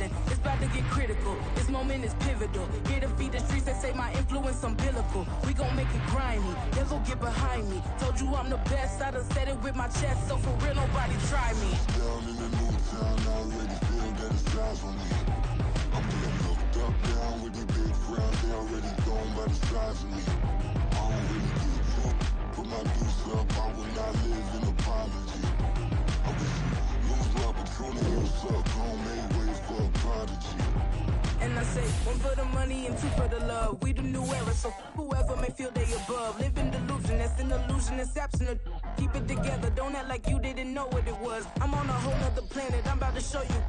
revolution. It's about to get critical. This moment is pivotal. Here to feed the streets that say my influence umbilical. We gon' make it grimy. Never get behind me. Told you I'm the best. I done said it with my chest. So for real, nobody try me. Down in the new town, I already feel that it's eyes on me. I'm getting looked up, down with the big crowd. They already gone by the size of me. I don't really get drunk. Put my deuce up, I will not live in apology. I wish you lose love, but truly you suck. Homemade ways for a prodigy. And I say, one for the money and two for the love. We the new era, so whoever may feel they above. Live in delusion, that's an illusion, it's absent. Keep it together, don't act like you didn't know what it was. I'm on a whole nother planet, I'm about to show you.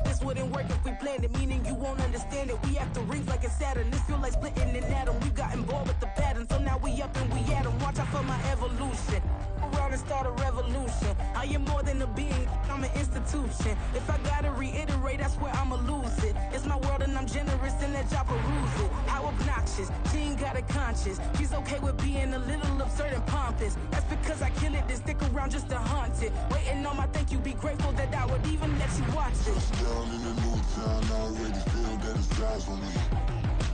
This wouldn't work if we planned it, meaning you won't understand it. We have to rings like a Saturn, this feel like splitting an atom. We got involved with the pattern, so now we up and we at 'em. Watch out for my evolution. Around and start a revolution. I am more than a being, I'm an institution. If I gotta reiterate, that's where I'ma lose it. It's my world and I'm generous and let y'all peruse it. How obnoxious, she ain't got a conscience. She's okay with being a little absurd and pompous. That's because I kill it, then stick around just to haunt it. Waiting on my thank you, be grateful that I would even let you watch it. Down in the new town, I already feel that it's eyes on me.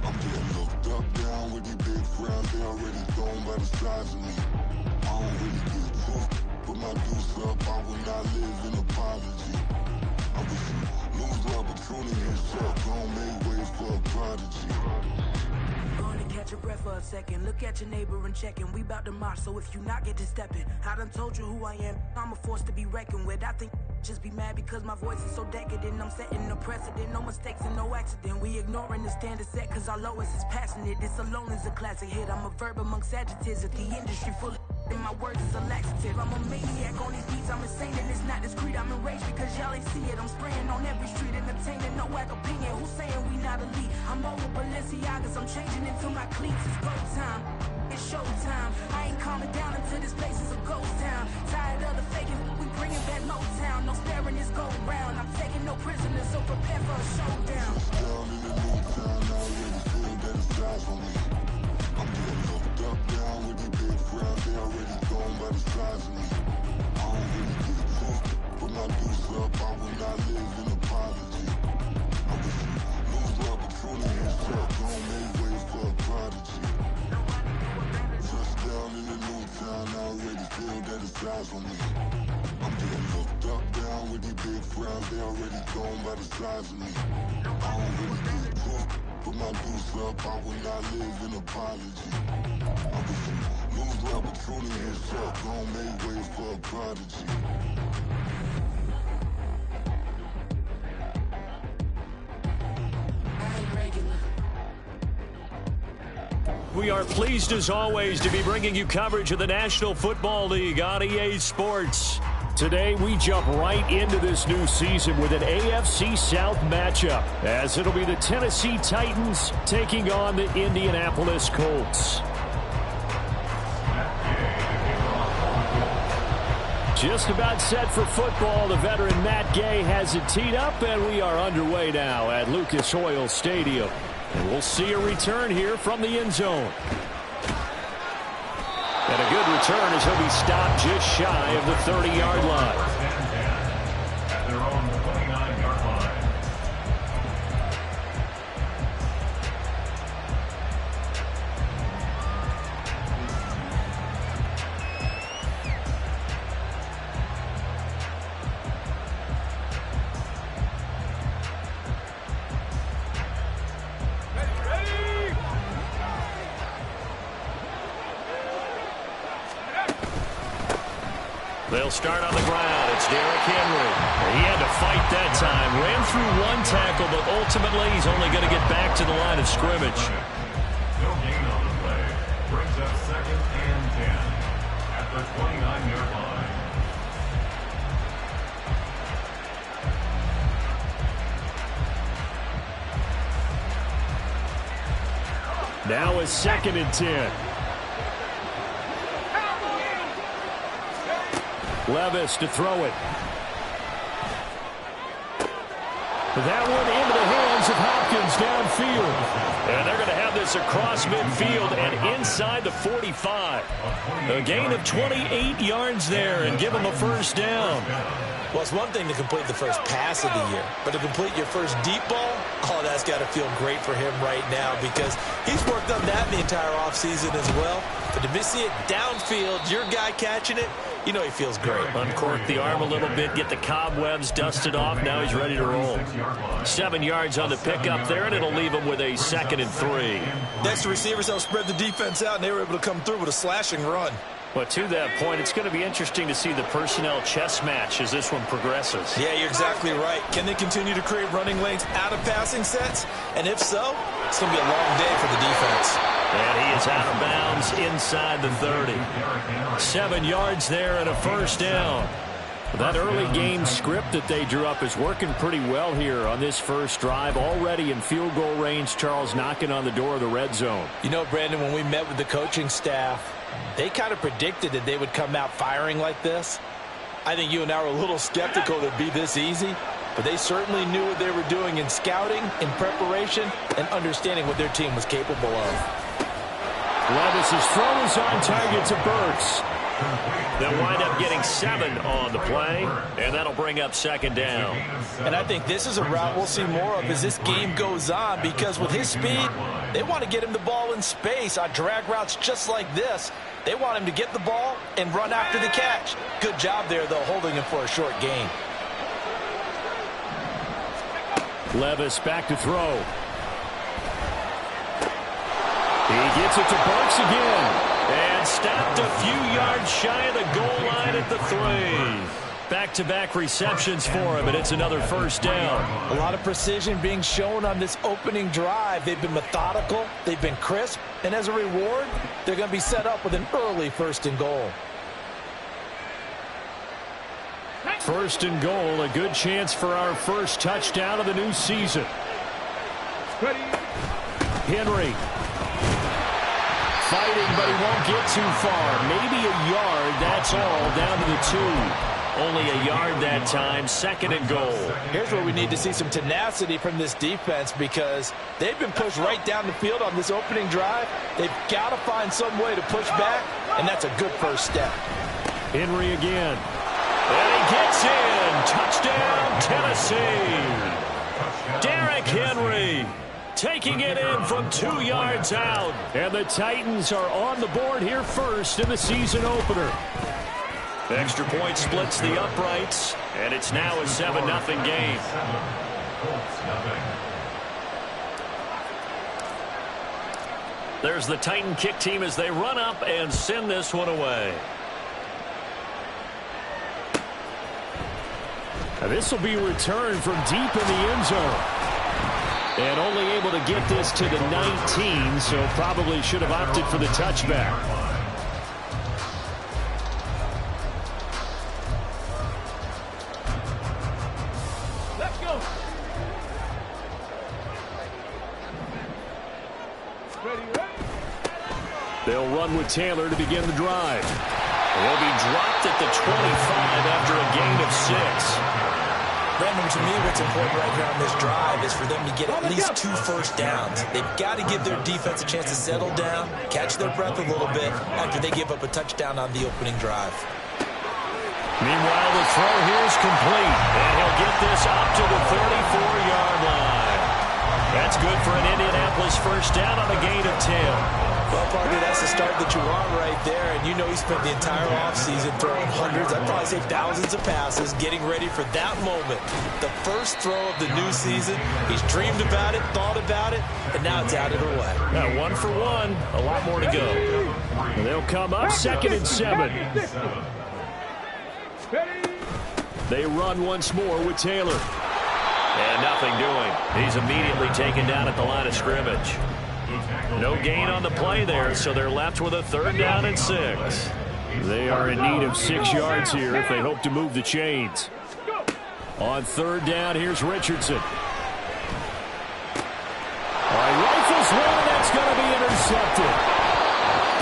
I'm getting looked up, down with the big crowd. They already gone by the size of me. I don't really get drunk. Put my deuce up, I will not live in apology. I wish you lose love, but truly you suck. Homemade ways for a prodigy. Gonna catch your breath for a second. Look at your neighbor and checking. We bout to march, so if you not get to stepping. I done told you who I am. I'm a force to be reckoned with. I think just be mad because my voice is so decadent. I'm setting a precedent. No mistakes and no accident. We ignoring the standard set cause our lowest is passionate. This alone is a classic hit. I'm a verb amongst adjectives. If the industry full of and my words is a laxative. I'm a maniac on these beats, I'm insane and it's not discreet. I'm enraged because y'all ain't see it. I'm spraying on every street, entertaining, no whack opinion. Who's saying we not elite? I'm over Balenciagas, I'm changing into my cleats. It's go time, it's show time. I ain't calming down until this place is a ghost town. Tired of the faking, we bringing back Motown. No sparing this go round. I'm taking no prisoners, so prepare for a showdown. Down in the new town, I already feel that it's eyes on me. I'm getting looked up, down with the big crowd. They already gone by the size of me. I don't really get drunk. Put my deuce up, I will not live in apology. I wish you lose love, but truly you suck. Homemade ways for a prodigy. Touchdown in the new town, I already feel that it's eyes on me. I'm getting looked up, down with the big crowd. They already gone by the size of me. I don't really get drunk. Put my deuce up, I will not live in apology. I wish you lose love, but truly you suck. Homemade ways for a prodigy. We are pleased as always to be bringing you coverage of the National Football League on EA Sports. Today, we jump right into this new season with an AFC South matchup, as it'll be the Tennessee Titans taking on the Indianapolis Colts. Just about set for football. The veteran Matt Gay has it teed up, and we are underway now at Lucas Oil Stadium. And we'll see a return here from the end zone. And a good return as he'll be stopped just shy of the 30-yard line. At their own 29-yard line. They'll start on the ground. It's Derrick Henry. He had to fight that time. Ran through one tackle, but ultimately he's only going to get back to the line of scrimmage. No gain on the play. Brings up 2nd and 10 at the 29-yard line. Now it's 2nd and 10. Levis to throw it. That one into the hands of Hopkins downfield. And they're going to have this across midfield and inside the 45. A gain of 28 yards there and give them a first down. Well, it's one thing to complete the first pass of the year, but to complete your first deep ball, oh, that's got to feel great for him right now because he's worked on that the entire offseason as well. But to see it downfield, your guy catching it, you know he feels great. Uncork the arm a little bit, get the cobwebs dusted off. Now he's ready to roll. 7 yards on the pickup there, and it'll leave him with a 2nd and 3. Next, the receivers helped spread the defense out, and they were able to come through with a slashing run. But to that point, it's going to be interesting to see the personnel chess match as this one progresses. Yeah, you're exactly right. Can they continue to create running lanes out of passing sets? And if so, it's going to be a long day for the defense. And he is out of bounds inside the 30. 7 yards there and a first down. That early game script that they drew up is working pretty well here on this first drive. Already in field goal range, Charles knocking on the door of the red zone. You know, Brandon, when we met with the coaching staff, they kind of predicted that they would come out firing like this. I think you and I were a little skeptical that it'd be this easy, but they certainly knew what they were doing in scouting, in preparation, and understanding what their team was capable of. Levis's throw is on target to Burks. They'll wind up getting 7 on the play, and that'll bring up 2nd down. And I think this is a route we'll see more of as this game goes on because with his speed, they want to get him the ball in space on drag routes just like this. They want him to get the ball and run after the catch. Good job there, though, holding him for a short gain. Levis back to throw. He gets it to Burks again. And stopped a few yards shy of the goal line at the 3. Back-to-back receptions for him, and it's another first down. A lot of precision being shown on this opening drive. They've been methodical, they've been crisp, and as a reward, they're going to be set up with an early 1st and goal. 1st and goal, a good chance for our first touchdown of the new season. Henry. Fighting, but he won't get too far. Maybe a yard, that's all, down to the 2. Only a yard that time, 2nd and goal. Here's where we need to see some tenacity from this defense because they've been pushed right down the field on this opening drive. They've got to find some way to push back, and that's a good first step. Henry again. And he gets in. Touchdown, Tennessee. Derrick Henry taking it in from 2 yards out. And the Titans are on the board here first in the season opener. Extra point splits the uprights, and it's now a 7-0 game. There's the Titan kick team as they run up and send this one away. And this will be returned from deep in the end zone. And only able to get this to the 19, so probably should have opted for the touchback. Let's go. They'll run with Taylor to begin the drive. They'll be dropped at the 25 after a gain of 6. Brandon, to me, what's important right here on this drive is for them to get at least 2 first downs. They've got to give their defense a chance to settle down, catch their breath a little bit after they give up a touchdown on the opening drive. Meanwhile, the throw here is complete, and he'll get this up to the 34-yard line. That's good for an Indianapolis first down on a gain of 10. Well, partner, that's the start that you want right there, and you know he spent the entire offseason throwing hundreds, I'd probably say thousands of passes, getting ready for that moment. The first throw of the new season. He's dreamed about it, thought about it, and now it's out of the way. Now 1 for 1, a lot more to go. And they'll come up 2nd and 7. They run once more with Taylor. And nothing doing. He's immediately taken down at the line of scrimmage. No gain on the play there, so they're left with a 3rd down and 6. They are in need of 6 yards here if they hope to move the chains. On 3rd down, here's Richardson. All right, rifles one, and that's going to be intercepted.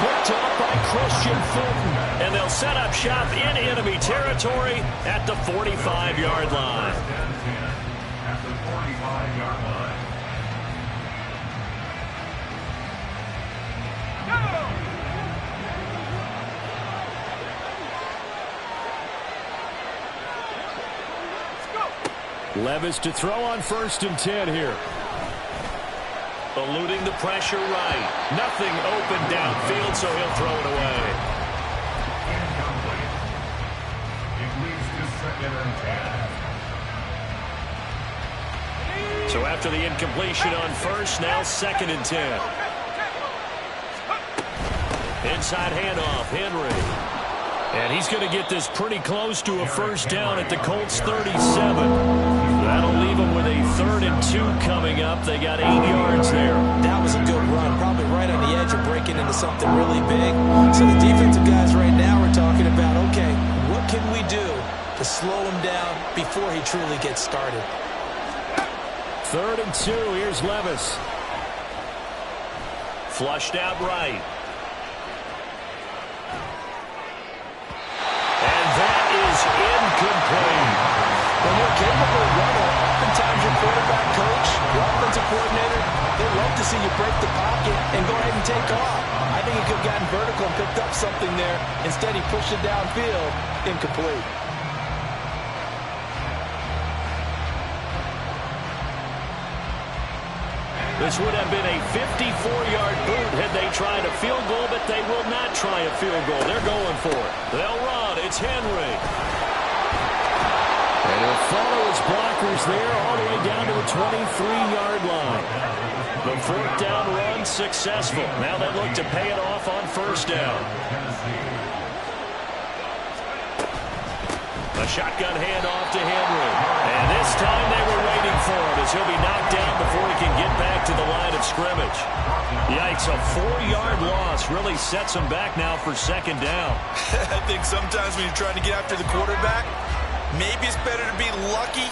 Picked up by Christian Fulton. And they'll set up shop in enemy territory at the 45-yard line. At the 45-yard line. Levis to throw on 1st and 10 here. Eluding the pressure right. Nothing open downfield, so he'll throw it away. Incomplete. It leads to 2nd and 10. So after the incompletion on 1st, now 2nd and 10. Inside handoff, Henry. And he's going to get this pretty close to a 1st down at the Colts 37. That'll leave them with a 3rd and 2 coming up. They got 8 yards there. That was a good run, probably right on the edge of breaking into something really big. So the defensive guys right now are talking about, okay, what can we do to slow him down before he truly gets started? 3rd and 2. Here's Levis. Flushed out right. And that is incomplete. When you're a capable runner, oftentimes your quarterback coach, your offensive coordinator, they love to see you break the pocket and go ahead and take off. I think he could have gotten vertical and picked up something there. Instead, he pushed it downfield. Incomplete. This would have been a 54-yard boot had they tried a field goal, but they will not try a field goal. They're going for it. They'll run. It's Henry. And he'll follow his blockers there all the way down to the 23-yard line. The 4th down run successful. Now they look to pay it off on 1st down. A shotgun handoff to Henry. And this time they were waiting for him as he'll be knocked down before he can get back to the line of scrimmage. Yikes, a 4-yard loss really sets him back now for 2nd down. I think sometimes when you're trying to get after the quarterback, maybe it's better to be lucky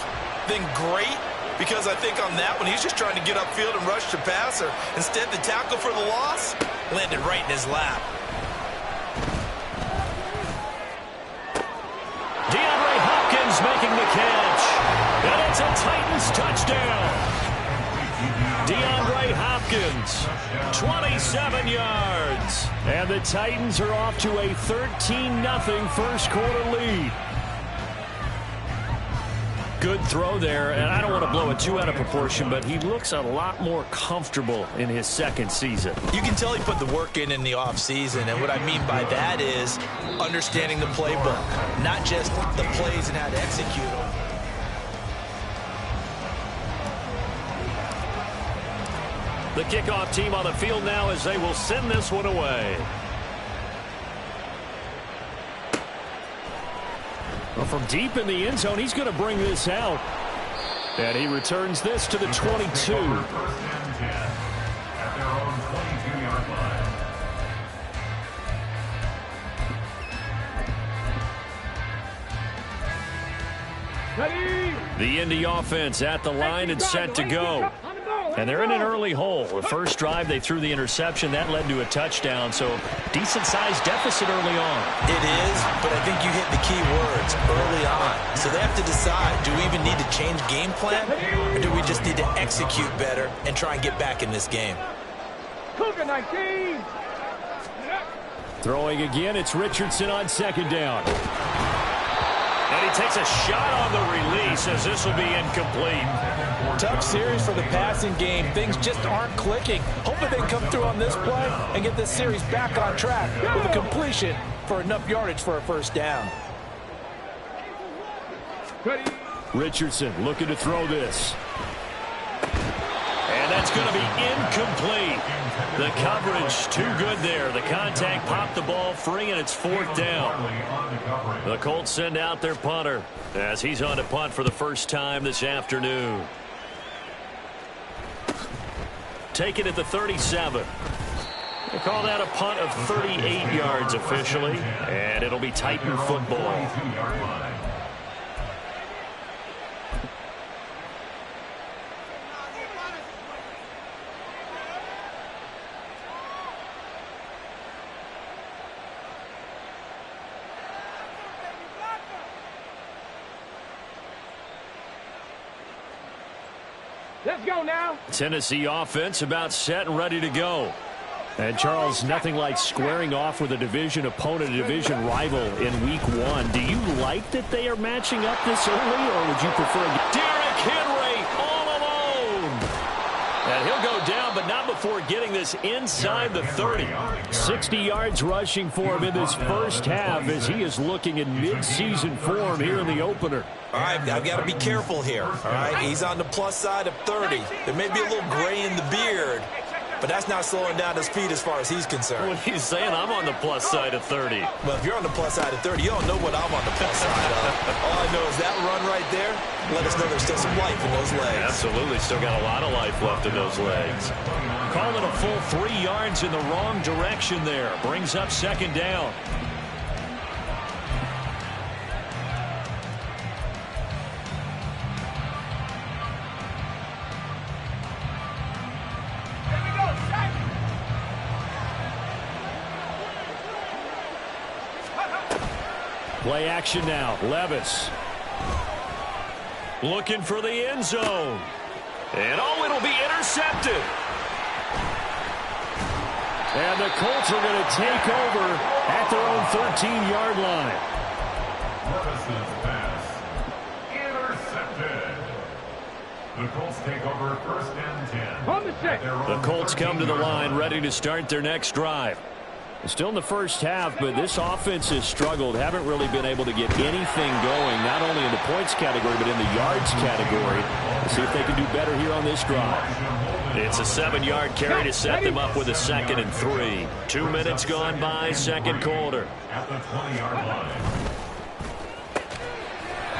than great, because I think on that one, he's just trying to get upfield and rush the passer. Instead, the tackle for the loss landed right in his lap. DeAndre Hopkins making the catch. And it's a Titans touchdown. DeAndre Hopkins, 27 yards. And the Titans are off to a 13-0 first quarter lead. Good throw there, and I don't want to blow it too out of proportion, but he looks a lot more comfortable in his 2nd season. You can tell he put the work in the offseason, and what I mean by that is understanding the playbook, not just the plays and how to execute them. The kickoff team on the field now as they will send this one away. Well, from deep in the end zone, he's going to bring this out. And he returns this to the 22. 1st and 10 at their own 22-yard line. The Indy offense at the line and set to go. And they're in an early hole. The first drive, they threw the interception. That led to a touchdown, so decent-sized deficit early on. It is, but I think you hit the key words early on. So they have to decide, do we even need to change game plan, or do we just need to execute better and try and get back in this game? Cougar 19! Throwing again, it's Richardson on 2nd down. And he takes a shot on the release as this will be incomplete. Tough series for the passing game. Things just aren't clicking. Hoping they can come through on this play and get this series back on track with a completion for enough yardage for a 1st down. Richardson looking to throw this. And that's going to be incomplete. The coverage too good there. The contact popped the ball free, and it's 4th down. The Colts send out their punter as he's on to punt for the first time this afternoon. Take it at the 37. They call that a punt of 38 yards officially, and it'll be Titan football. Let's go now. Tennessee offense about set and ready to go. And, Charles, nothing like squaring off with a division opponent, a division rival in Week 1. Do you like that they are matching up this early, or would you prefer... Derrick And he'll go down, but not before getting this inside the 30. 60 yards rushing for him in this first half as he is looking in mid-season form here in the opener. All right, I've got to be careful here. All right, he's on the plus side of 30. There may be a little gray in the beard, but that's not slowing down his feet as far as he's concerned. What he's saying, I'm on the plus side of 30. Well, if you're on the plus side of 30, you don't know what I'm on the plus side of. All I know is that run right there, let us know there's still some life in those legs. Absolutely, still got a lot of life left in those legs. Call it a full 3 yards in the wrong direction there. Brings up second down. Play action now. Levis. Looking for the end zone. And it'll be intercepted. And the Colts are going to take over at their own 13-yard line. Levis's pass intercepted. The Colts take over first and 10. On the 6. The Colts come to the line ready to start their next drive. Still in the first half, but this offense has struggled. Haven't really been able to get anything going, not only in the points category, but in the yards category. Let's see if they can do better here on this drive. It's a 7-yard carry to set them up with a 2nd and 3. 2 minutes gone by, second quarter. At the 20-yard line.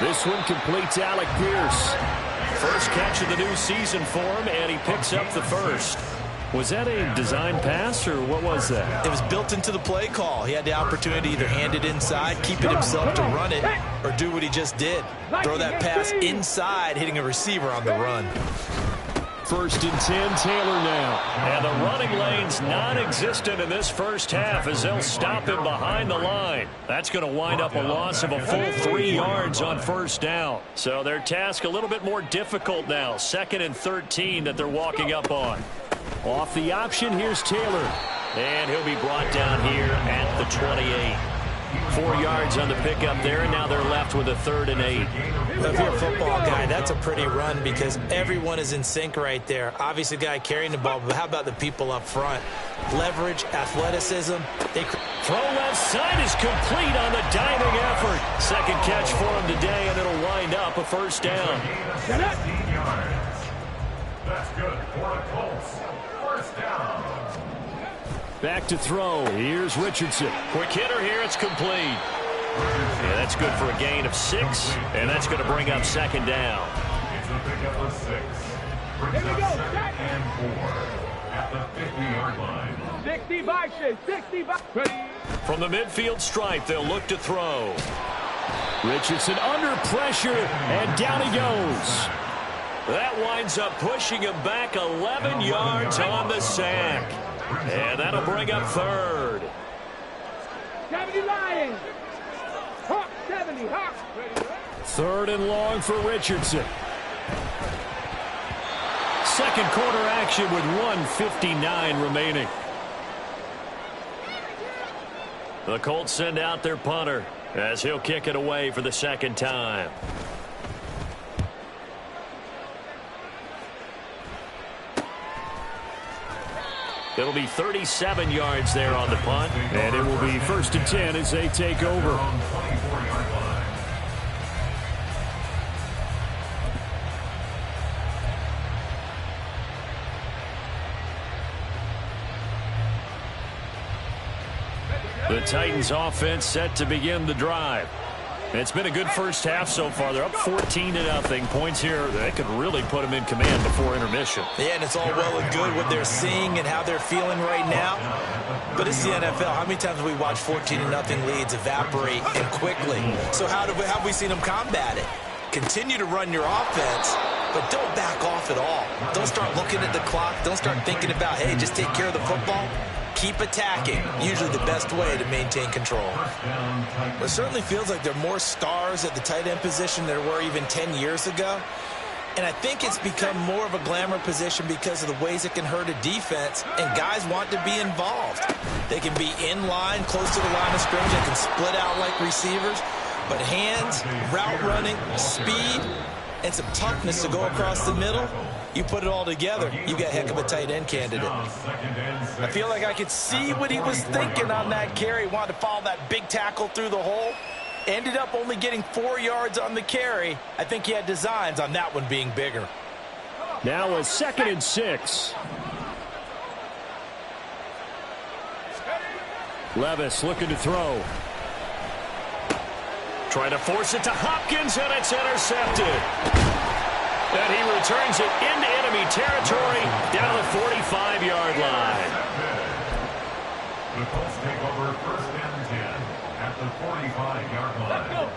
This one completes Alec Pierce. First catch of the new season for him, and he picks up the first. Was that a design pass, or what was that? It was built into the play call. He had the opportunity to either hand it inside, keep it himself to run it, or do what he just did. Throw that pass inside, hitting a receiver on the run. First and 10, Taylor now. And the running lane's non-existent in this first half as they'll stop him behind the line. That's going to wind up a loss of a full 3 yards on first down. So their task a little bit more difficult now. 2nd and 13 that they're walking up on. Off the option, here's Taylor. And he'll be brought down here at the 28. 4 yards on the pickup there, and now they're left with a 3rd and 8. Well, if you're a football guy, that's a pretty run because everyone is in sync right there. Obviously, the guy carrying the ball, but how about the people up front? Leverage, athleticism. Throw left side is complete on the diving effort. Second catch for him today, and it'll wind up a first down. 16 yards. That's good for the Colts. First down. Back to throw. Here's Richardson. Quick hitter here. It's complete. Yeah, that's good for a gain of 6, and that's going to bring up second down. It's a pickup of 6. Brings up 2nd and 4 at the 50-yard line. 60 by 60 by. From the midfield stripe, they'll look to throw. Richardson under pressure, and down he goes. That winds up pushing him back 11 yards on the sack. And that'll bring up 3rd. 70 Lions. Hawk 70. Hawk. 3rd and long for Richardson. Second quarter action with 1:59 remaining. The Colts send out their punter as he'll kick it away for the second time. It'll be 37 yards there on the punt, and it will be 1st and 10 as they take over. The Titans offense set to begin the drive. It's been a good first half so far. They're up 14-0. Points here, they could really put them in command before intermission. Yeah, and it's all well and good what they're seeing and how they're feeling right now. But it's the NFL. How many times have we watched 14-0 leads evaporate and quickly? So how have we seen them combat it? Continue to run your offense, but don't back off at all. Don't start looking at the clock. Don't start thinking about, hey, just take care of the football. Keep attacking, usually the best way to maintain control. It certainly feels like there are more stars at the tight end position than there were even 10 years ago. And I think it's become more of a glamour position because of the ways it can hurt a defense, and guys want to be involved. They can be in line, close to the line of scrimmage. They can split out like receivers. But hands, route running, speed, and some toughness to go across the middle, You put it all together, you got a heck of a tight end candidate. I feel like I could see what he was thinking on that carry. Wanted to follow that big tackle through the hole. Ended up only getting 4 yards on the carry. I think he had designs on that one being bigger. Now a 2nd and 6. Levis looking to throw. Trying to force it to Hopkins, and it's intercepted. And he returns it into enemy territory down the 45-yard line. The Colts take over 1st and 10 at the 45-yard line.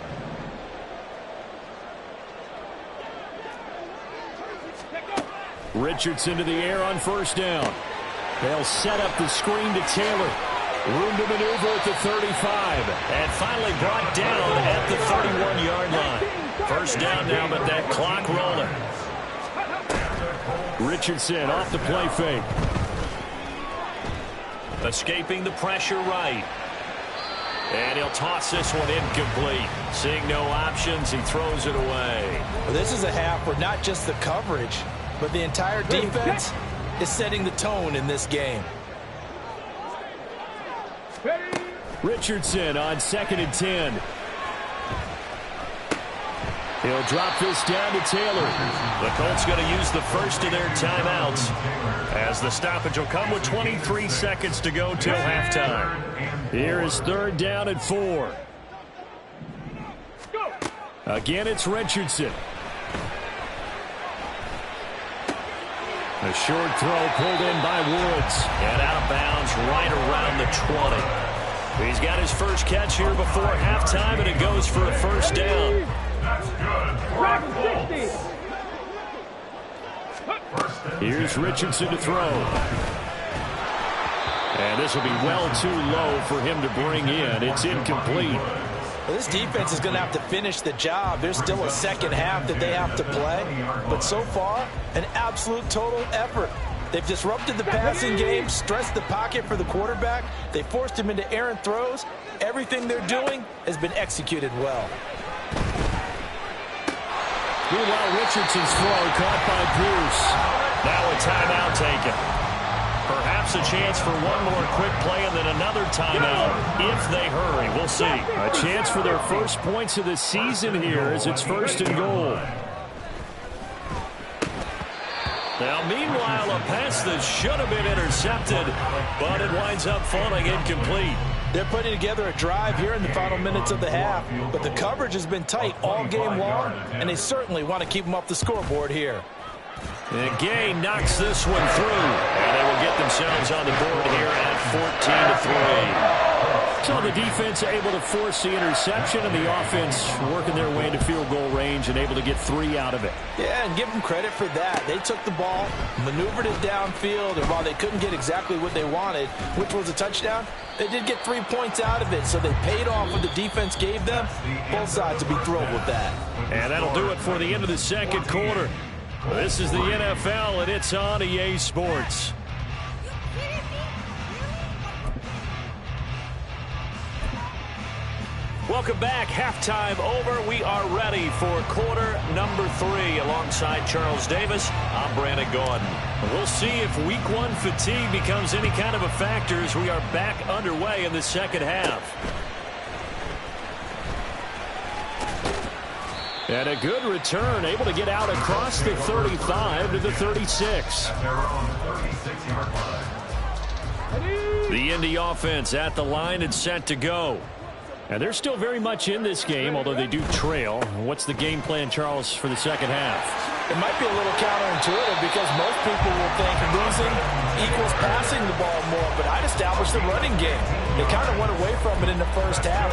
Richardson to the air on 1st down. They'll set up the screen to Taylor. Room to maneuver at the 35. And finally brought down at the 31-yard line. 1st down now, but that clock rolling. Richardson off the play fake. Escaping the pressure right. And he'll toss this one incomplete. Seeing no options, he throws it away. Well, this is a half where not just the coverage, but the entire defense is setting the tone in this game. Richardson on 2nd and 10. He'll drop this down to Taylor. The Colts going to use the first of their timeouts as the stoppage will come with 23 seconds to go till halftime. Here is 3rd down and 4. Again, it's Richardson. A short throw pulled in by Woods. And out of bounds right around the 20. He's got his first catch here before halftime, and it goes for a 1st down. That's good. Here's Richardson to throw. And this will be well too low for him to bring in. It's incomplete. Well, this defense is going to have to finish the job. There's still a second half that they have to play. But so far, an absolute total effort. They've disrupted the passing game, stressed the pocket for the quarterback. They forced him into errant throws. Everything they're doing has been executed well. Meanwhile, Richardson's throw caught by Pierce. Now a timeout taken. Perhaps a chance for one more quick play and then another timeout if they hurry. We'll see. A chance for their first points of the season here as it's 1st and goal. Now, meanwhile, a pass that should have been intercepted, but it winds up falling incomplete. They're putting together a drive here in the final minutes of the half, but the coverage has been tight all game long, and they certainly want to keep them off the scoreboard here. And Gay knocks this one through, and they will get themselves on the board here at 14-3. So the defense able to force the interception, and the offense working their way into field goal range and able to get 3 out of it. Yeah, and give them credit for that. They took the ball, maneuvered it downfield, and while they couldn't get exactly what they wanted, which was a touchdown, they did get 3 points out of it, so they paid off what the defense gave them. Both sides will be thrilled with that. And that'll do it for the end of the second quarter. This is the NFL, and it's on EA Sports. Welcome back. Halftime over. We are ready for quarter number 3. Alongside Charles Davis, I'm Brandon Gordon. We'll see if week 1 fatigue becomes any kind of a factor as we are back underway in the second half. And a good return, able to get out across the 35 to the 36. The Indy offense at the line and set to go. And they're still very much in this game, although they do trail. What's the game plan, Charles, for the second half? It might be a little counterintuitive because most people will think losing equals passing the ball more, but I'd establish the running game. They kind of went away from it in the first half.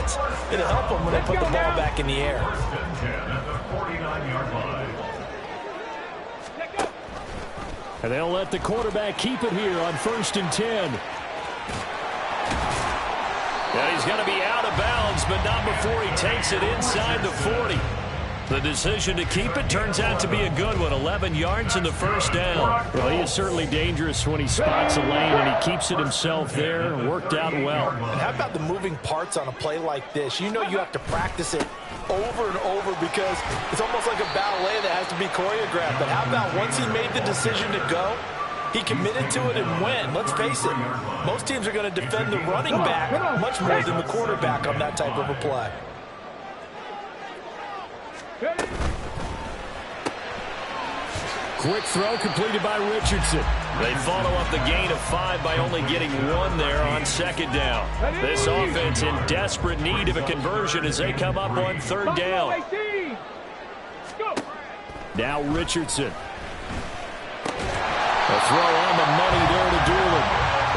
It'll help them when they put the ball back in the air. And they'll let the quarterback keep it here on 1st and 10. And he's going to be out of bounds, but not before he takes it inside the 40. The decision to keep it turns out to be a good one. 11 yards in the first down. Well, he is certainly dangerous when he spots a lane, and he keeps it himself there. Worked out well. And how about the moving parts on a play like this? You know you have to practice it over and over because it's almost like a ballet that has to be choreographed. But how about once he made the decision to go, he committed to it and went. Let's face it, most teams are going to defend the running back much more than the quarterback on that type of a play. Quick throw completed by Richardson. They follow up the gain of 5 by only getting 1 there on second down. This offense in desperate need of a conversion as they come up on third down. Now Richardson. A throw on the money there to Doolan.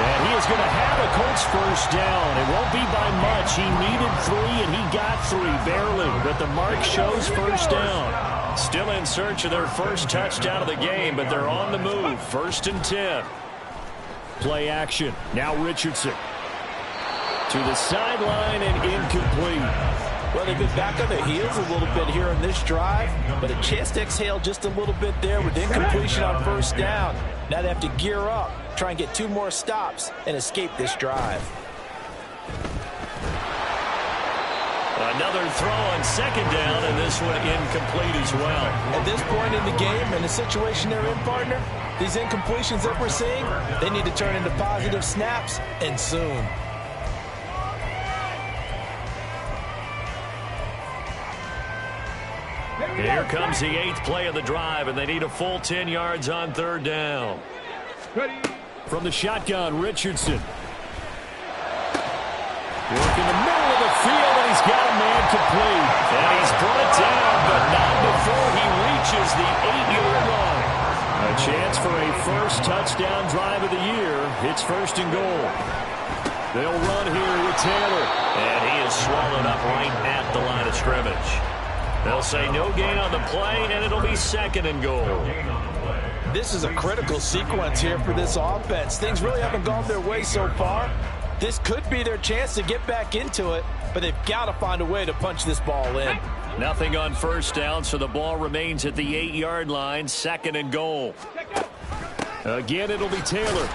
And he is going to have a Colts first down. It won't be by much. He needed 3, and he got 3, barely. But the mark shows first down. Still in search of their first touchdown of the game, but they're on the move. 1st and 10. Play action. Now Richardson. To the sideline and incomplete. Well, they've been back on their heels a little bit here on this drive, but a chance to exhale just a little bit there with incompletion on first down. Now they have to gear up, try and get 2 more stops, and escape this drive. Another throw on second down, and this one incomplete as well. At this point in the game, in the situation they're in, partner, these incompletions that we're seeing, they need to turn into positive snaps, and soon. Here comes the 8th play of the drive, and they need a full 10 yards on third down. From the shotgun, Richardson. Working the middle of the field, and he's got a man complete. And he's brought down, but not before he reaches the 8-yard line. A chance for a first touchdown drive of the year. It's 1st and goal. They'll run here with Taylor. And he is swallowed up right at the line of scrimmage. They'll say no gain on the play, and it'll be 2nd and goal. This is a critical sequence here for this offense. Things really haven't gone their way so far. This could be their chance to get back into it, but they've got to find a way to punch this ball in. Nothing on first down, so the ball remains at the 8-yard line, 2nd and goal. Again, it'll be Taylor.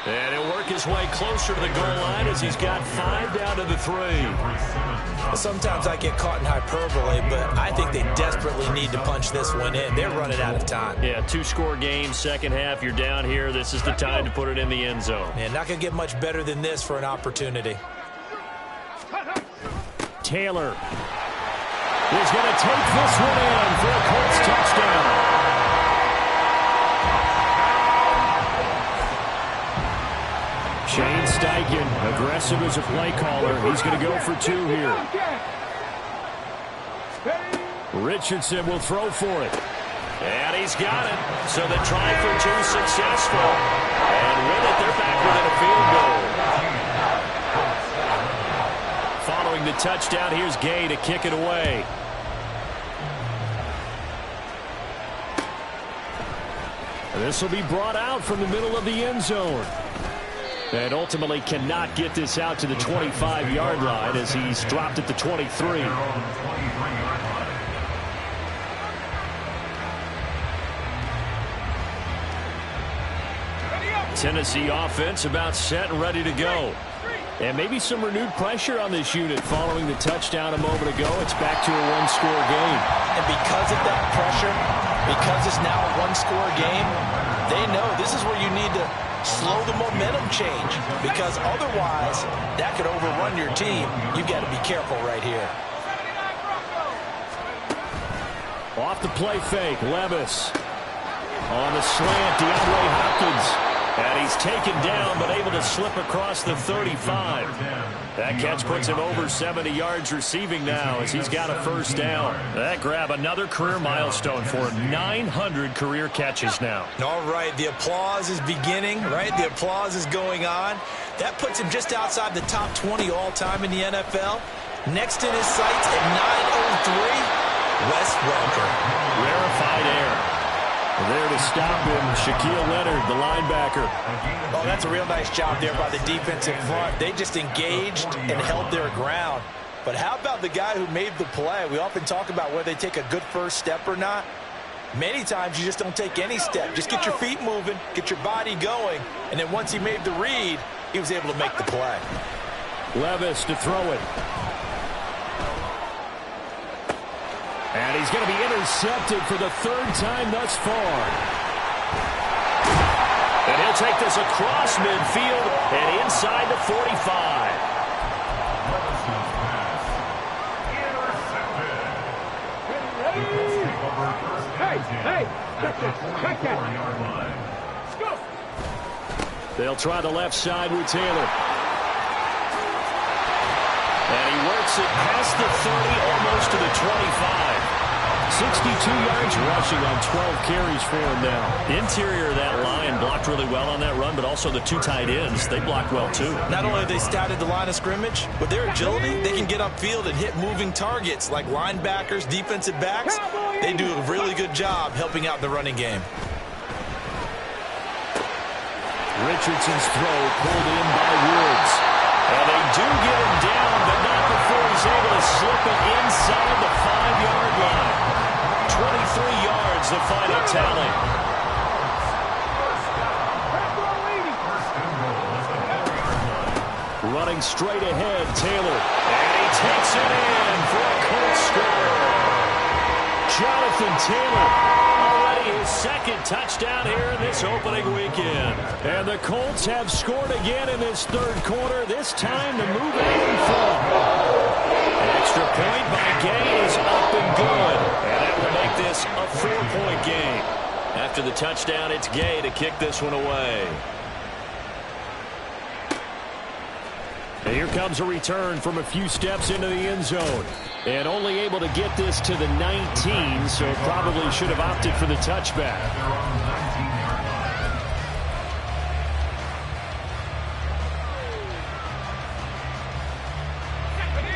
And he'll work his way closer to the goal line as he's got 5 down to the 3. Sometimes I get caught in hyperbole, but I think they desperately need to punch this one in. They're running out of time. Yeah, 2-score game, second half. You're down here. This is the time to put it in the end zone. Man, not going to get much better than this for an opportunity. Taylor is going to take this one in for a Colts touchdown. Shane Steichen, aggressive as a play caller. He's going to go for 2 here. Richardson will throw for it. And he's got it. So the try for 2 successful. And with it, they're back within a field goal. Following the touchdown, here's Gay to kick it away. This will be brought out from the middle of the end zone. And ultimately cannot get this out to the 25-yard line as he's dropped at the 23. Tennessee offense about set and ready to go. And maybe some renewed pressure on this unit following the touchdown a moment ago. It's back to a 1-score game. And because of that pressure, because it's now a 1-score game, they know this is where you need to slow the momentum change, because otherwise that could overrun your team. You've got to be careful right here. Off the play fake, Levis. On the slant, DeAndre Hopkins. And he's taken down, but able to slip across the 35. That catch puts him over 70 yards receiving now as he's got a first down. That grab another career milestone for him. 900 career catches now. All right, the applause is beginning, right? The applause is going on. That puts him just outside the top 20 all-time in the NFL. Next in his sights at 903, Wes Welker. Rarefied air. There to stop him, Shaquille Leonard, the linebacker. Oh, that's a real nice job there by the defense in front. They just engaged and held their ground. But how about the guy who made the play? We often talk about whether they take a good first step or not. Many times you just don't take any step. Just get your feet moving, get your body going, and then once he made the read, he was able to make the play. Levis to throw it. And he's going to be intercepted for the third time thus far. And he'll take this across midfield and inside the 45. Hey, check that. Go. They'll try the left side with Taylor. And he works it past the 30, almost to the 25. 62 yards rushing on 12 carries for him now. Interior of that line blocked really well on that run, but also the two tight ends, they blocked well too. Not only have they scouted the line of scrimmage, with their agility, they can get upfield and hit moving targets like linebackers, defensive backs. They do a really good job helping out the running game. Richardson's throw pulled in by Woods. And they do get him down, but not before he's able to slip it inside the 5-yard line. 23 yards, the final tally. Running straight ahead, Taylor. And he takes it in for a Colts score. Jonathan Taylor, already his second touchdown here in this opening weekend. And the Colts have scored again in this third quarter, this time to move it in front. An extra point by Gay is up and good. And that will make this a 4-point game. After the touchdown, it's Gay to kick this one away. And here comes a return from a few steps into the end zone. And only able to get this to the 19, so probably should have opted for the touchback.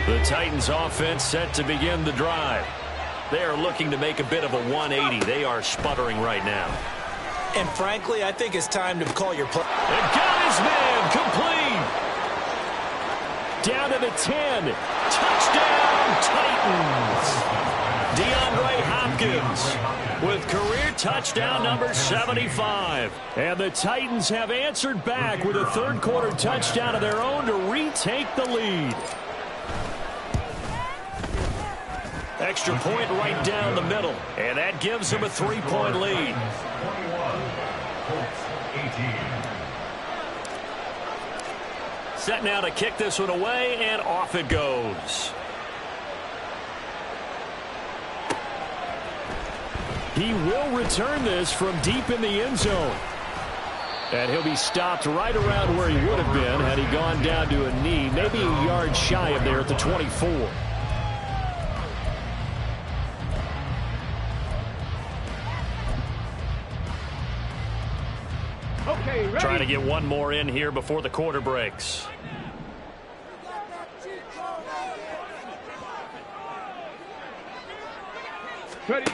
The Titans offense set to begin the drive. They are looking to make a bit of a 180. They are sputtering right now. And frankly, I think it's time to call your play. And got his man complete. Down to the 10. Touchdown, Titans. DeAndre Hopkins with career touchdown number 75. And the Titans have answered back with a third quarter touchdown of their own to retake the lead. Extra point right down the middle. And that gives them a 3-point lead. 18. Set now to kick this one away, and off it goes. He will return this from deep in the end zone. And he'll be stopped right around where he would have been had he gone down to a knee, maybe a yard shy of there at the 24. Okay, ready? Trying to get one more in here before the quarter breaks. Ready.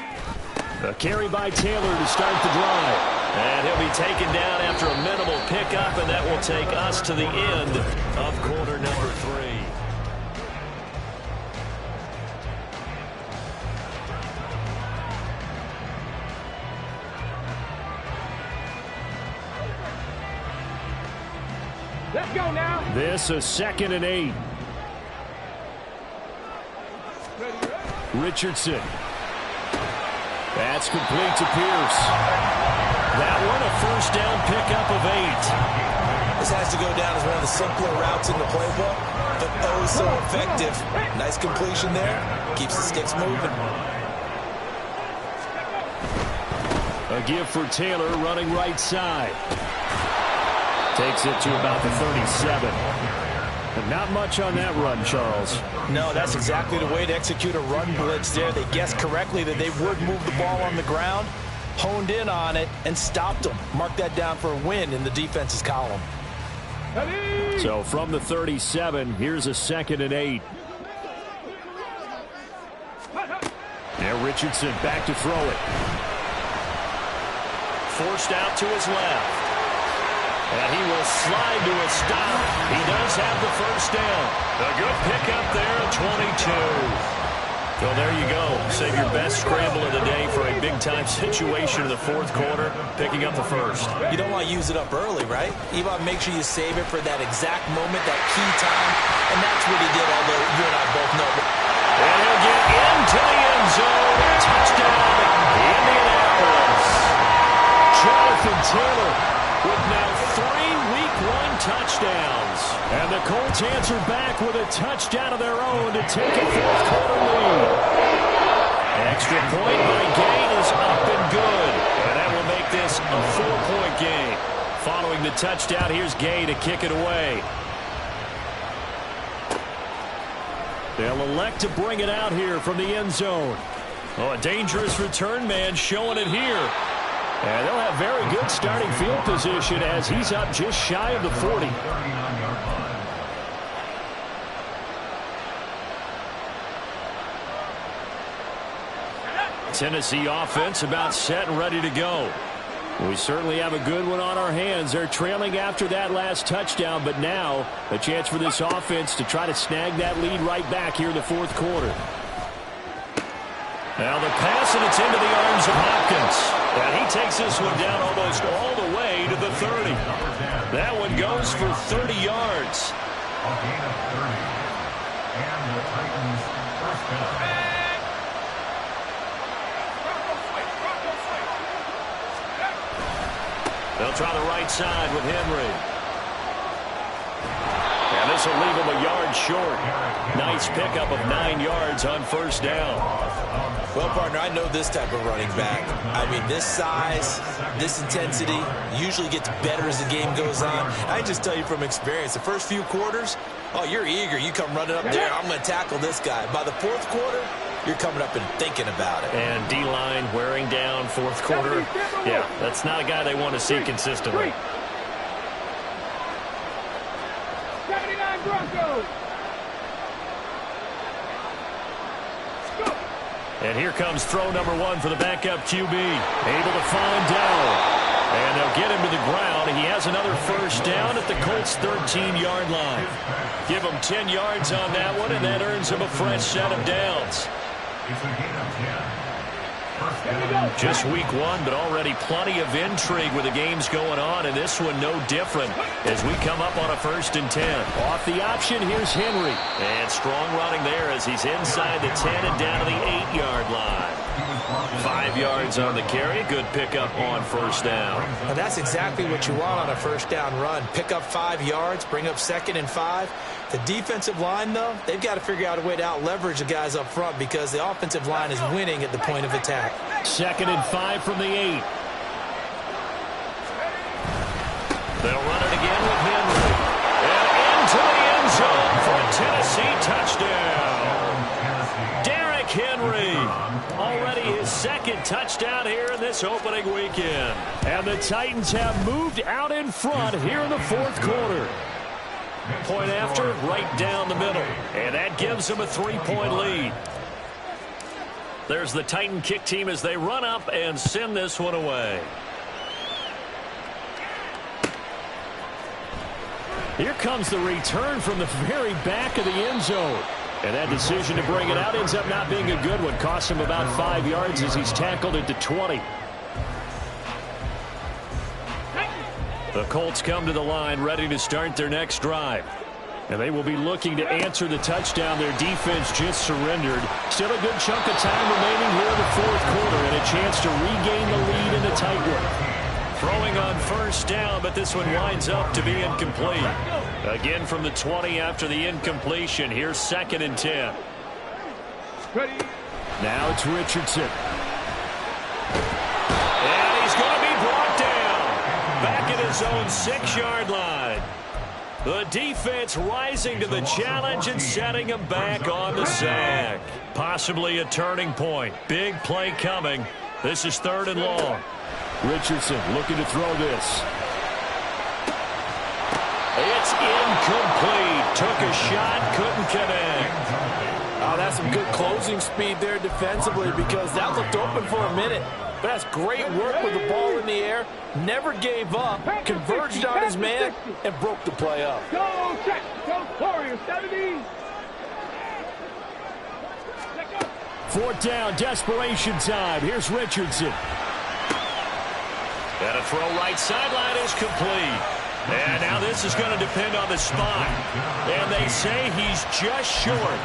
A carry by Taylor to start the drive. And he'll be taken down after a minimal pickup, and that will take us to the end of quarter number 3. Let's go now. This a 2nd and 8. Richardson. That's complete to Pierce. That one a first down pickup of 8. This has to go down as one of the simpler routes in the playbook, but oh so effective. Nice completion there. Keeps the sticks moving. A give for Taylor running right side. Takes it to about the 37. But not much on that run, Charles. No, that's exactly the way to execute a run blitz there. They guessed correctly that they would move the ball on the ground, honed in on it, and stopped them. Mark that down for a win in the defense's column. Ready. So from the 37, here's a 2nd and 8. Now Richardson back to throw it. Forced out to his left. And he will slide to a stop. He does have the first down. A good pickup there at 22. So there you go. Save your best scramble of the day for a big-time situation in the fourth quarter, picking up the first. You don't want to use it up early, right? You want to make sure you save it for that exact moment, that key time. And that's what he did, although you and I both know. And he'll get into the end zone. Touchdown, Indianapolis. Jonathan Taylor with now 3 Week 1 touchdowns. And the Colts answer back with a touchdown of their own to take a fourth-quarter lead. Extra point by Gain is up and good. And that will make this a 4-point game. Following the touchdown, here's Gay to kick it away. They'll elect to bring it out here from the end zone. Oh, a dangerous return man showing it here. And they'll have very good starting field position as he's up just shy of the 40. Tennessee offense about set and ready to go. We certainly have a good one on our hands. They're trailing after that last touchdown, but now a chance for this offense to try to snag that lead right back here in the fourth quarter. Now the pass, and it's into the arms of Hopkins. And he takes this one down almost all the way to the 30. That one goes for 30 yards. A gain of 30. And the Titans first down. They'll try the right side with Henry. And this will leave him a yard short. Nice pickup of 9 yards on first down. Well, partner, I know this type of running back. I mean, this size, this intensity usually gets better as the game goes on. I just tell you from experience, the first few quarters, oh, you're eager. You come running up there, I'm going to tackle this guy. By the fourth quarter, you're coming up and thinking about it. And D-line wearing down fourth quarter. Yeah, that's not a guy they want to see consistently. 79 Broncos. And here comes throw number 1 for the backup QB. Able to find Dowell. And they'll get him to the ground. He has another first down at the Colts' 13-yard line. Give him 10 yards on that one, and that earns him a fresh set of downs. It's a gain of 10. Just week 1, but already plenty of intrigue with the games going on, and this one no different as we come up on a 1st and 10. Off the option, here's Henry. And strong running there as he's inside the 10 and down to the 8-yard line. 5 yards on the carry. Good pickup on first down. And that's exactly what you want on a first down run. Pick up 5 yards, bring up 2nd and 5. The defensive line, though, they've got to figure out a way to out-leverage the guys up front because the offensive line is winning at the point of attack. 2nd and 5 from the 8. They'll run it again with Henry. And into the end zone for a Tennessee touchdown. Derrick Henry. Already his 2nd touchdown here in this opening weekend. And the Titans have moved out in front here in the fourth quarter. Point after, right down the middle. And that gives them a 3-point lead. There's the Titan kick team as they run up and send this one away. Here comes the return from the very back of the end zone. And that decision to bring it out ends up not being a good one. Costs him about 5 yards as he's tackled at the 20. The Colts come to the line ready to start their next drive. And they will be looking to answer the touchdown their defense just surrendered. Still a good chunk of time remaining here in the fourth quarter and a chance to regain the lead in a tight one. Throwing on first down, but this one winds up to be incomplete. Again from the 20 after the incompletion. Here's 2nd and 10. Ready. Now it's Richardson. And he's going to be brought down. Back at his own 6-yard line. The defense rising to the challenge and setting him back on the sack. Possibly a turning point. Big play coming. This is 3rd and long. Richardson looking to throw this. It's incomplete. Took a shot, couldn't connect. Oh, that's some good closing speed there defensively because that looked open for a minute. But that's great work with the ball in the air. Never gave up, converged on his man, and broke the play up. Go check. Go Warriors. 70. 4th down, desperation time. Here's Richardson. And a throw right sideline is complete. And now this is going to depend on the spot. And they say he's just short.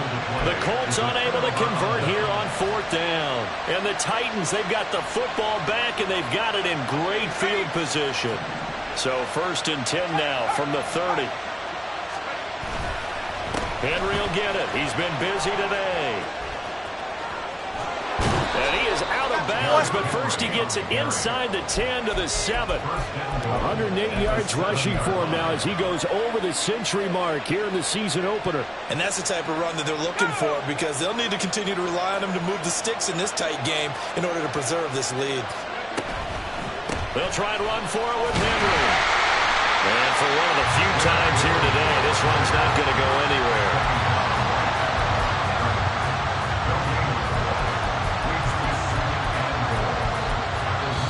The Colts unable to convert here on 4th down. And the Titans, they've got the football back, and they've got it in great field position. So 1st and 10 now from the 30. Henry will get it. He's been busy today. And he is out of bounds, but first he gets it inside the 10 to the 7. 108 yards rushing for him now as he goes over the century mark here in the season opener. And that's the type of run that they're looking for, because they'll need to continue to rely on him to move the sticks in this tight game in order to preserve this lead. They'll try and run for it with Henry. And for one of the few times here today, this run's not going to go anywhere.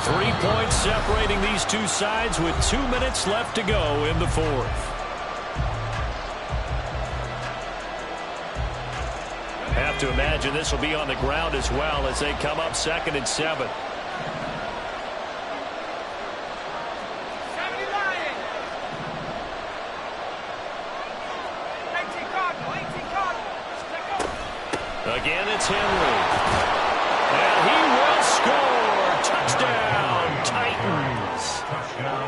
3 points separating these two sides with 2 minutes left to go in the 4th. Have to imagine this will be on the ground as well as they come up 2nd and 7. Again, it's Henry. And he will score. Touchdown, Titans.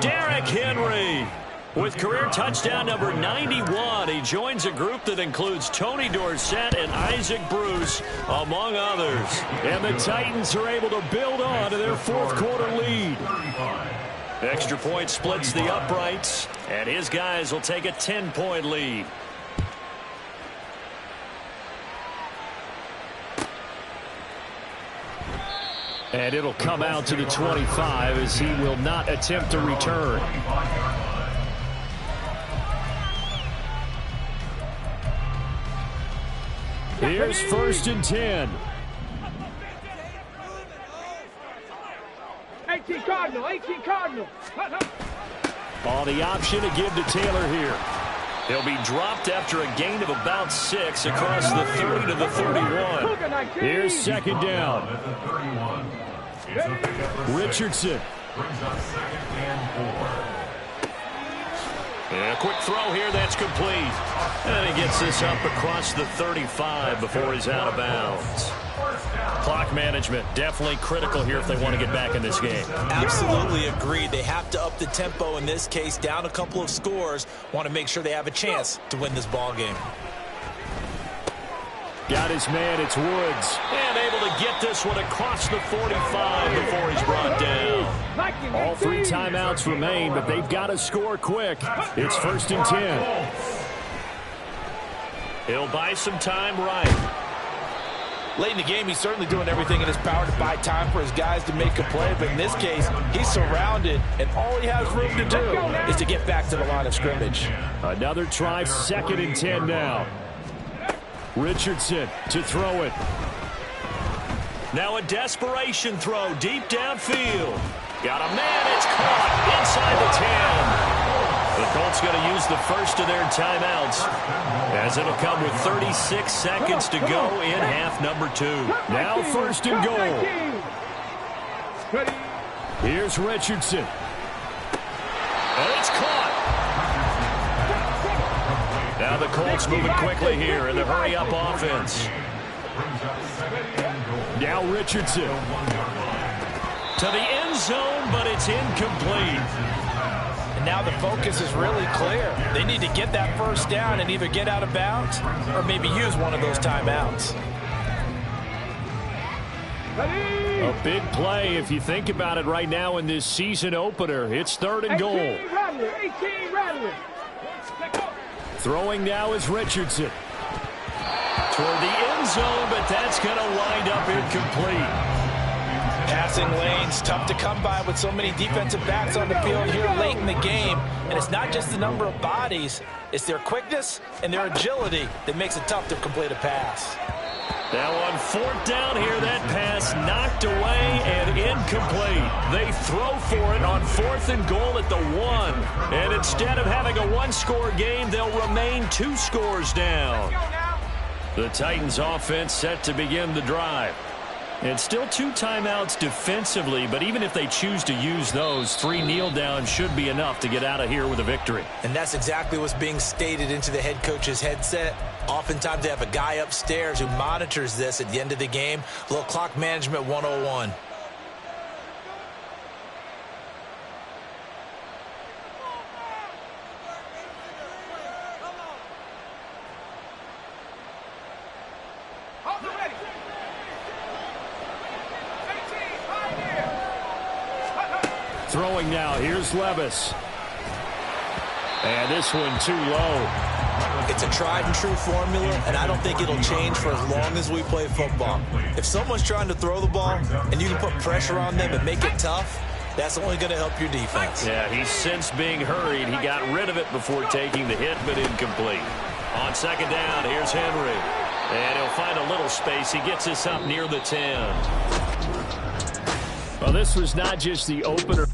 Derrick Henry with career touchdown number 91. He joins a group that includes Tony Dorsett and Isaac Bruce, among others. And the Titans are able to build on to their 4th quarter lead. Extra point splits the uprights, and his guys will take a 10-point lead. And it'll come out to the 25 as he will not attempt to return. Here's 1st and 10. 18 Cardinal, 18 Cardinal. On the option to give to Taylor here. He'll be dropped after a gain of about 6 across the 30 to the 31. Here's 2nd down. Richardson. And a quick throw here that's complete. And he gets this up across the 35 before he's out of bounds. Clock management definitely critical here if they want to get back in this game. Absolutely agreed. They have to up the tempo in this case, down a couple of scores. Want to make sure they have a chance to win this ball game. Got his man, it's Woods. And able to get this one across the 45 before he's brought down. All 3 timeouts remain, but they've got to score quick. It's 1st and 10. He'll buy some time right. Late in the game, he's certainly doing everything in his power to buy time for his guys to make a play. But in this case, he's surrounded, and all he has room to do is to get back to the line of scrimmage. Another try, 2nd and 10 now. Richardson to throw it. Now a desperation throw deep downfield. Got a man, it's caught inside the 10. The Colts going to use the first of their timeouts as it'll come with 36 seconds to go in half number 2. Now 1st and goal. Here's Richardson. And it's caught. Now the Colts moving quickly here in the hurry-up offense. Now Richardson. To the end zone, but it's incomplete. And now the focus is really clear. They need to get that 1st down and either get out of bounds or maybe use one of those timeouts. A big play if you think about it right now in this season opener. It's 3rd and goal. 18 Rattler. Throwing now is Richardson. Toward the end zone, but that's going to wind up incomplete. Passing lanes, tough to come by with so many defensive backs on the field here late in the game. And it's not just the number of bodies, it's their quickness and their agility that makes it tough to complete a pass. Now on 4th down here, that pass knocked away and incomplete. They throw for it on 4th and goal at the 1. And instead of having a 1-score game, they'll remain 2 scores down. The Titans offense set to begin the drive. It's still 2 timeouts defensively, but even if they choose to use those, 3 kneel downs should be enough to get out of here with a victory. And that's exactly what's being stated into the head coach's headset. Oftentimes they have a guy upstairs who monitors this at the end of the game. A little clock management 101. Throwing now, here's Levis. And this one too low. It's a tried and true formula, and I don't think it'll change for as long as we play football. If someone's trying to throw the ball and you can put pressure on them and make it tough, that's only going to help your defense. Yeah, he's since being hurried. He got rid of it before taking the hit, but incomplete. On second down, here's Henry. And he'll find a little space. He gets us up near the 10. Well, this was not just the opener.